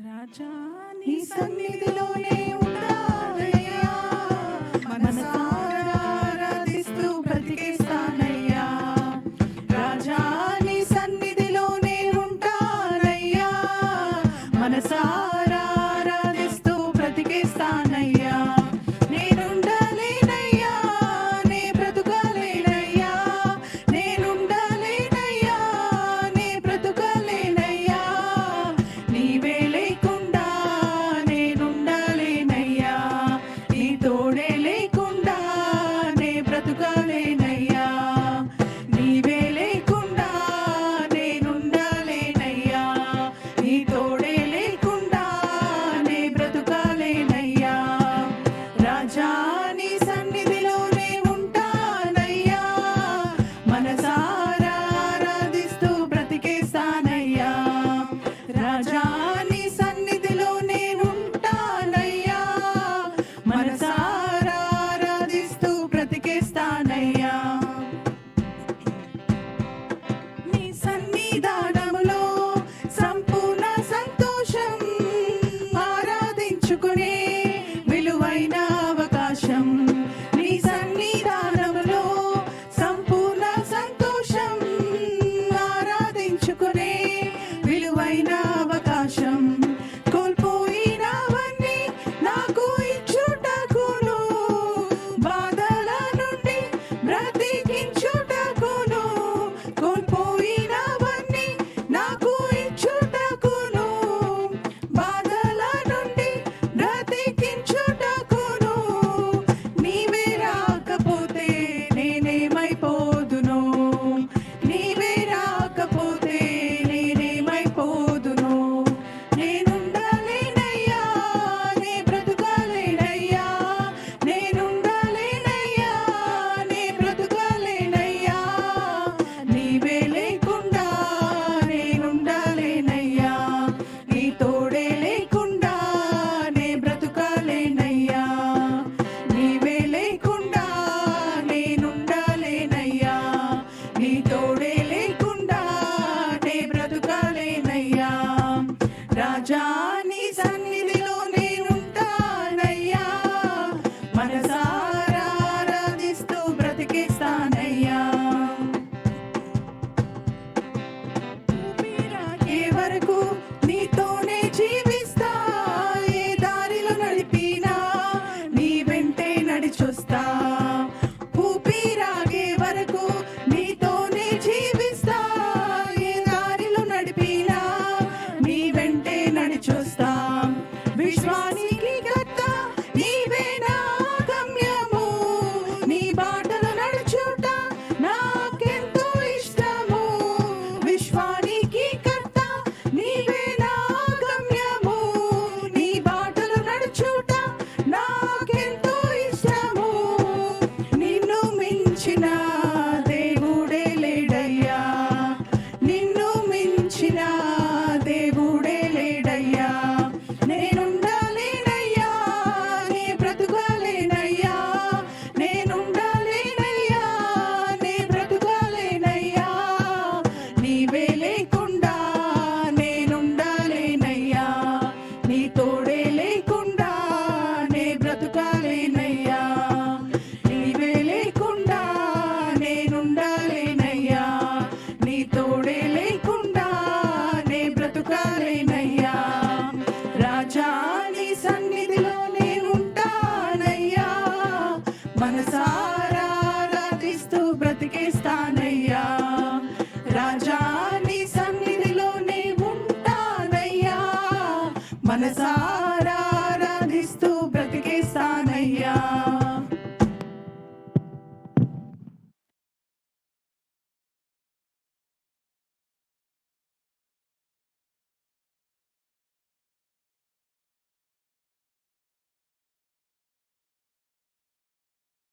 రాజా నీ సన్నిధిలోనే ఉంటానయ్యా, మనసారా ఆరాధిస్తూ బ్రతికేస్తానయ్యా. రాజా నీ సన్నిధిలోనే ఉంటానయ్యా, మనసారా ఆరాధిస్తూ బ్రతికేస్తానయ్యా. నేనుండలేనయ్యా, నే బ్రతుకలేనయ్యా, నేనుండలేనయ్యా, నే బ్రతుకలేనయ్యా. నీవే లేకుండా నేనుండలేనయ్యా, నీ తోడే లేకుండా నే బ్రతుకలేనయ్యా. నీవే లేకుండా నేనుండలేనయ్యా, నీ తోడే లేకుండా నే బ్రతుకలేనయ్యా. రాజా నీ సన్నిధిలోనే ఉంటానయ్యా, మనసారా ఆరాధిస్తూ బ్రతికేస్తానయ్యా. రాజా నీ సన్నిధిలోనే ఉంటానయ్యా, మనసారా ఆరాధిస్తూ బ్రతికేస్తానయ్యా. నీ సన్నిధానములో సంపూర్ణ సంతోషం, ఆరాధించుకునే విలువైన అవకాశం. నీ సన్నిధానములో సంపూర్ణ సంతోషం, ఆరాధించుకునే విలువైన అవకాశం. కోల్పోయినవన్నీ నాకు ఇచ్చుటకును, బాధల నుండి బ్రతికించుటకును. కోల్పోయినవన్నీ నాకు ఇచ్చుటకును, బాధల నుండి బ్రతికించుటకును. నీవే రాకపోతే నేనేమైపోదును, నీవే రాకపోతే నేనేమైపోదును. నేనుండలేనయ్యా, నే బ్రతుకలేనయ్యా, నేనుండలేనయ్యా, నే బ్రతుకలేనయ్యా. నీవే లేకుండా నేనుండలేనయ్యా, నీ తోడే లేకుండా నే బ్రతుకలేనయ్యా. నీవే లేకుండా నేనుండలేనయ్యా, నీ తోడే లేకుండా నే బ్రతుకలేనయ్యా. రాజా నీ సన్నిధిలోనే ఉంటానయ్యా, మనసారా ఆరాధిస్తూ బ్రతికేస్తానయ్యా. ఊపిరాగే వరకు నీతోనే జీవిస్తా, ఏ దారిలో నడిపినా నీ వెంటే నడిచొస్తా. ఊపిరాగే వరకు నీతోనే జీవిస్తా, ఏ దారిలో నడిపినా నీ వెంటే నడిచొస్తా. విశ్వానికి కర్త నీవే నా గమ్యము, నీ బాటలో నడుచుట నాకెంతో ఇష్టము. విశ్వానికి కర్త నీవే నా గమ్యము, నీ బాటలో నడుచుట నాకెంతో ఇష్టము. నిన్ను మించిన దేవుడే లేడయ్యా, నిన్ను మించిన దేవుడే లేడయ్యా. నేనుండలేనయ్యా, నే బ్రతుకలేనయ్యా, నేనుండలేనయ్యా, నే బ్రతుకలేనయ్యా. నీవే లేకుండా నేనుండలేనయ్యా, నీ తోడే లేకుండా నే బ్రతుకలేనయ్యా. నీవే లేకుండా నేనుండలేనయ్యా, నీ తోడే లేకుండా నే బ్రతుకలేనయ్యా. రాజా నీ సన్నిధిలోనే ఉంటానయ్యా, మనసారా ఆరాధిస్తూ బ్రతికేస్తానయ్యా.